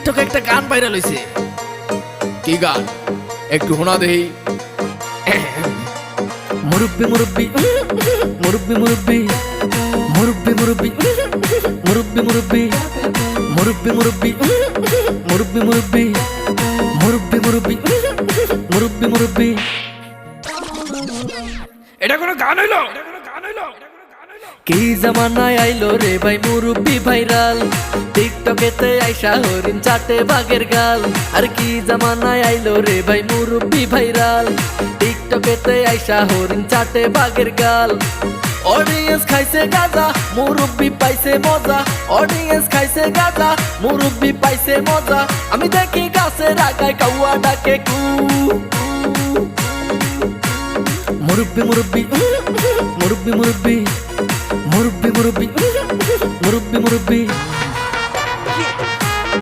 টিকটকে একটা গান ভাইরাল হইছে। কি গান একটু শোনা দেই। মুরব্বি মুরব্বি মুরব্বি মুরব্বি মুরব্বি মুরব্বি মুরব্বি মুরব্বি মুরব্বি মুরব্বি মুরব্বি মুরব্বি মুরব্বি মুরব্বি মুরব্বি মুরব্বি। এটা কোনো গান হইলো? কি জামানায় আইলো রে ভাই মুরব্বি ভাইরাল, টিকটকেতে আইসা হরিণ চাটে বাঘের গাল। আর কি জামানায় আইলো রে ভাই মুরব্বি ভাইরাল, টিকটকেতে আইসা হরিণ চাটে বাঘের গাল। অডিয়েন্স খাইছে গাঁজা, মুরব্বি পাইছে মজা। অডিয়েন্স খাইছে গাঁজা, মুরব্বি পাইছে মজা। আমি দেখি গাছের আগায় কাউয়া ডাকে কু। মুরব্বি মুরব্বি মুরব্বি মুরব্বি মুরব্বি মুরব্বি মুরব্বি মুরব্বি।